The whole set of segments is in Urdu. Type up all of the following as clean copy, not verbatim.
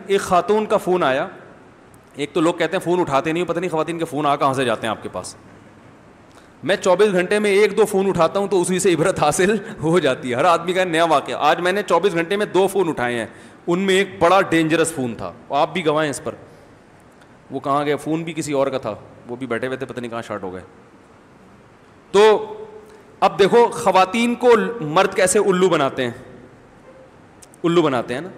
ایک خاتون کا فون آیا. ایک تو لوگ کہتے ہیں فون اٹھاتے نہیں, پتہ نہیں خواتین کے فون کہاں سے جاتے ہیں آپ کے پاس. میں 24 گھنٹے میں 1-2 فون اٹھاتا ہوں تو اسی سے عبرت حاصل ہو جاتی ہے. ہر آدمی کا نیا واقعہ. آج میں نے 24 گھنٹے میں 2 فون اٹھائے ہیں, ان میں ایک بڑا ڈینجرس فون تھا, آپ بھی گواہ ہیں اس پر. وہ کہاں گیا, فون بھی کسی اور کا تھا, وہ بھی بیٹھے ہوئے تھے, پتہ نہیں کہاں شارٹ ہو گئے. تو اب دیکھو خواتین کو مرد کیسے الو بناتے ہیں, الو بناتے ہیں نا.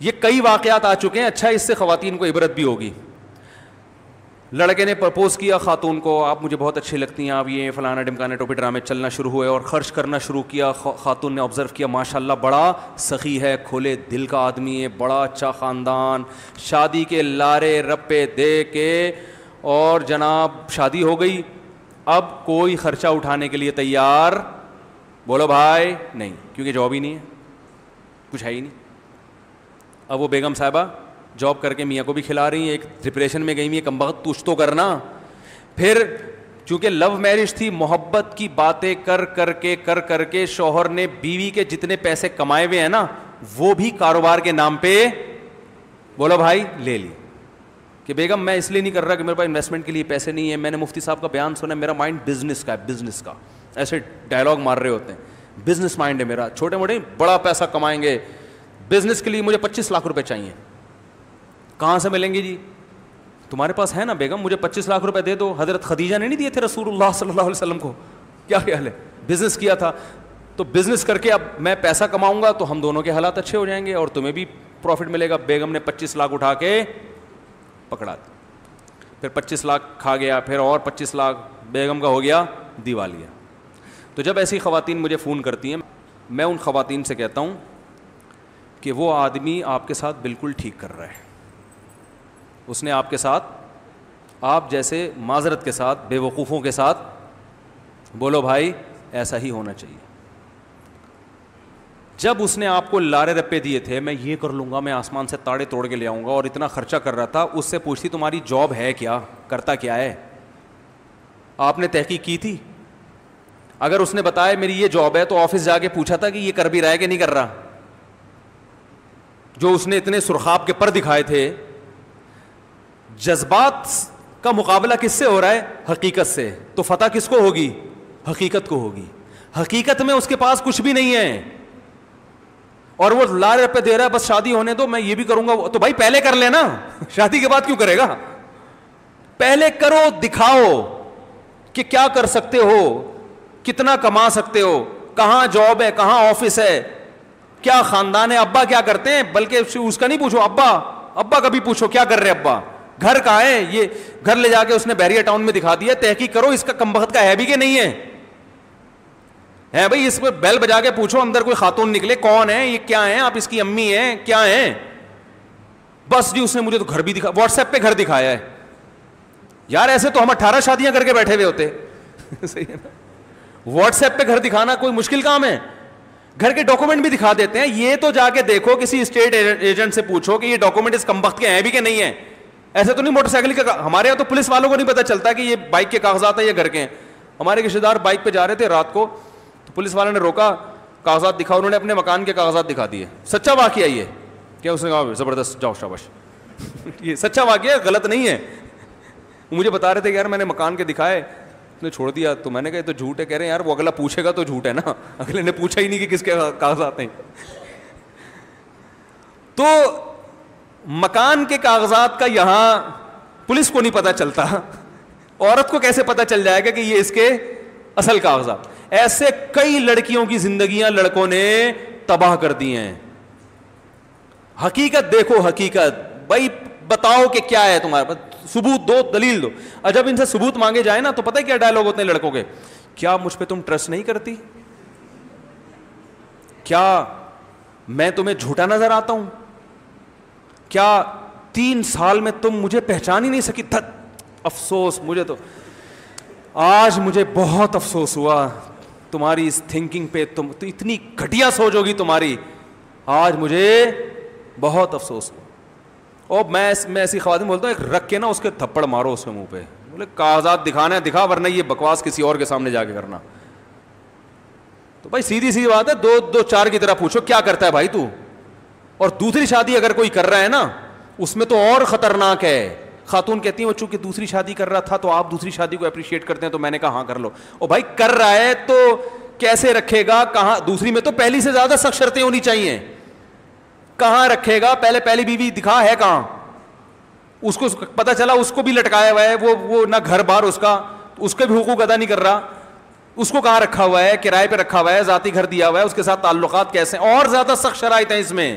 یہ کئی واقعات آ چکے ہیں. اچھا, اس سے خواتین کو عبرت بھی ہوگی. لڑکے نے پرپوز کیا خاتون کو, آپ مجھے بہت اچھی لگتی ہیں, آپ یہ فلانا ڈمکانے ٹوپی ڈرامے چلنا شروع ہوئے اور خرچ کرنا شروع کیا. خاتون نے آبزرو کیا ماشاءاللہ بڑا سخی ہے, کھلے دل کا آدمی ہے, بڑا اچھا خاندان. شادی کے لارے رپے دے کے اور جناب شادی ہو گئی. اب کوئی خرچہ اٹھانے کے لیے تیار, بولو بھائی, نہیں, کیونکہ جاب ہی نہیں ہے, کچھ ہے ہی نہیں. اب وہ بیگم صاحبہ جاب کر کے میاں کو بھی کھلا رہی ہیں, ایک ڈپریشن میں گئی ہوئی ہے, کم بخت کچھ تو کرنا. پھر چونکہ لو میرج تھی, محبت کی باتیں کر کے شوہر نے بیوی کے جتنے پیسے کمائے ہوئے ہیں نا وہ بھی کاروبار کے نام پہ, بولو بھائی, لے لی. کہ بیگم میں اس لیے نہیں کر رہا کہ میرے پاس انویسٹمنٹ کے لیے پیسے نہیں ہیں, میں نے مفتی صاحب کا بیان سنا, میرا مائنڈ بزنس کا ہے, بزنس کا. ایسے ڈائلاگ مار رہے ہوتے ہیں, بزنس مائنڈ ہے میرا, چھوٹے موٹے بڑا پیسہ کمائیں گے, بزنس کے لیے مجھے 25 لاکھ روپے چاہیے. کہاں سے ملیں گے جی؟ تمہارے پاس ہے نا بیگم, مجھے 25 لاکھ روپے دے دو. حضرت خدیجہ نے نہیں دیے تھے رسول اللہ صلی اللہ علیہ وسلم کو؟ کیا خیال ہے, بزنس کیا تھا. تو بزنس کر کے اب میں پیسہ کماؤں گا تو ہم دونوں کے حالات اچھے ہو جائیں گے اور تمہیں بھی پروفٹ ملے گا. بیگم نے 25 لاکھ اٹھا کے پکڑا دی. پھر 25 لاکھ کھا گیا, پھر اور 25 لاکھ, بیگم کا ہو گیا دیوالیہ. تو جب ایسی خواتین مجھے فون کرتی ہیں, میں ان خواتین سے کہتا ہوں کہ وہ آدمی آپ کے ساتھ بالکل ٹھیک کر رہا ہے. اس نے آپ کے ساتھ, آپ جیسے معذرت کے ساتھ بے وقوفوں کے ساتھ, بولو بھائی, ایسا ہی ہونا چاہیے. جب اس نے آپ کو لارے رپے دیے تھے, میں یہ کر لوں گا, میں آسمان سے تاڑے توڑ کے لے آؤں گا, اور اتنا خرچہ کر رہا تھا, اس سے پوچھتی تمہاری جاب ہے کیا, کرتا کیا ہے, آپ نے تحقیق کی تھی؟ اگر اس نے بتایا میری یہ جاب ہے تو آفس جا کے پوچھا تھا کہ یہ کر بھی رہا ہے کہ نہیں کر رہا؟ جو اس نے اتنے سرخاب کے پر دکھائے تھے. جذبات کا مقابلہ کس سے ہو رہا ہے؟ حقیقت سے. تو فتح کس کو ہوگی؟ حقیقت کو ہوگی. حقیقت میں اس کے پاس کچھ بھی نہیں ہے اور وہ لارے پہ دے رہا ہے بس شادی ہونے دو, میں یہ بھی کروں گا. تو بھائی پہلے کر لینا, شادی کے بعد کیوں کرے گا؟ پہلے کرو, دکھاؤ کہ کیا کر سکتے ہو, کتنا کما سکتے ہو, کہاں جاب ہے, کہاں آفس ہے, کیا خاندان ہے, ابا کیا کرتے ہیں. بلکہ اس کا نہیں پوچھو, ابا کا بھی پوچھو کیا کر رہے ابا, گھر کہاں ہے, یہ گھر لے جا کے اس نے بحریہ ٹاؤن میں دکھا دیا. تحقیق کرو اس کا کمبخت کا ہے بھی کہ نہیں ہے بھائی. اس پہ بیل بجا کے پوچھو اندر کوئی خاتون نکلے, کون ہے یہ, کیا ہے, آپ اس کی امی ہیں, کیا ہیں. بس جی اس نے مجھے تو گھر بھی دکھا, واٹس ایپ پہ گھر دکھایا ہے. یار ایسے تو ہم 18 شادیاں کر کے بیٹھے ہوئے ہوتے. صحیح ہے نا, واٹس ایپ پہ گھر دکھانا کوئی مشکل کام ہے. گھر کے ڈاکومنٹ بھی دکھا دیتے ہیں. یہ تو جا کے دیکھو, کسی اسٹیٹ ایجنٹ سے پوچھو کہ یہ ڈاکومنٹ اس کمبخت کے ہیں بھی کہ نہیں ہے. ایسے تو نہیں موٹر سائیکل کا, ہمارے یہاں تو پولیس والوں کو نہیں پتا چلتا کہ یہ بائک کے کاغذات ہیں یا گھر کے ہیں. ہمارے رشتے دار بائک پہ جا رہے تھے رات کو, تو پولیس والوں نے روکا, کاغذات دکھا, انہوں نے اپنے مکان کے کاغذات دکھا دیے. سچا واقعہ یہ کیا, اس نے کہا زبردست, جاؤ شاباش. یہ سچا واقعہ, غلط نہیں ہے. مجھے بتا رہے تھے کہ یار میں نے مکان کے دکھائے, نے چھوڑ دیا. تو میں نے کہا تو جھوٹ ہے. کہہ رہے ہیں یار وہ اگلا پوچھے گا تو جھوٹ ہے نا, اگلے نے پوچھا ہی نہیں کہ کس کے کاغذات ہیں. تو مکان کے کاغذات کا یہاں پولیس کو نہیں پتا چلتا, عورت کو کیسے پتا چل جائے گا کہ یہ اس کے اصل کاغذات. ایسے کئی لڑکیوں کی زندگیاں لڑکوں نے تباہ کر دی ہیں. حقیقت دیکھو, حقیقت بھائی بتاؤ کہ کیا ہے تمہارے پاس, ثبوت دو, دلیل دو. اور جب ان سے ثبوت مانگے جائے نا تو پتہ ہے کیا ڈائلاگ ہوتے ہیں لڑکوں کے, کیا مجھ پہ تم ٹرسٹ نہیں کرتی, کیا میں تمہیں جھوٹا نظر آتا ہوں, کیا 3 سال میں تم مجھے پہچان ہی نہیں سکی. افسوس, مجھے تو آج مجھے بہت افسوس ہوا تمہاری اس تھنکنگ پہ, تم تو اتنی گھٹیا سوچ ہوگی تمہاری, آج مجھے بہت افسوس ہوا. اور میں ایسی خواتین بولتا ہوں, ایک رکھ کے نا اس کے تھپڑ مارو اس کے منہ پہ, بولے کاغذات دکھانا ہے دکھا, ورنہ یہ بکواس کسی اور کے سامنے جا کے کرنا. تو بھائی سیدھی سی بات ہے, 2-4 کی طرح پوچھو کیا کرتا ہے بھائی تو, اور دوسری شادی اگر کوئی کر رہا ہے نا اس میں تو اور خطرناک ہے. خاتون کہتی ہیں وہ چونکہ دوسری شادی کر رہا تھا تو آپ دوسری شادی کو اپریشیٹ کرتے ہیں, تو میں نے کہا ہاں کر لو. او بھائی کر رہا ہے تو کیسے رکھے گا, کہاں, دوسری میں تو پہلی سے زیادہ سخت شرطیں ہونی چاہیے, کہاں رکھے گا, پہلی بیوی دکھا ہے کہاں, اس کو پتا چلا اس کو بھی لٹکایا ہوا ہے, وہ نہ گھر بار اس کے بھی حقوق ادا نہیں کر رہا, اس کو کہاں رکھا ہوا ہے, کرائے پہ رکھا ہوا ہے, ذاتی گھر دیا ہوا ہے, اس کے ساتھ تعلقات کیسے, اور زیادہ سخت شرائط ہیں اس میں.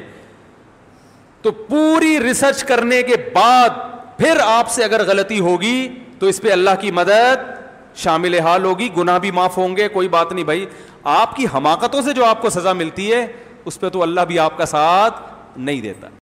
تو پوری ریسرچ کرنے کے بعد پھر آپ سے اگر غلطی ہوگی تو اس پہ اللہ کی مدد شامل حال ہوگی, گناہ بھی معاف ہوں گے, کوئی بات نہیں بھائی. آپ کی حماقتوں سے جو آپ کو سزا ملتی ہے اس پہ تو اللہ بھی آپ کا ساتھ نہیں دیتا.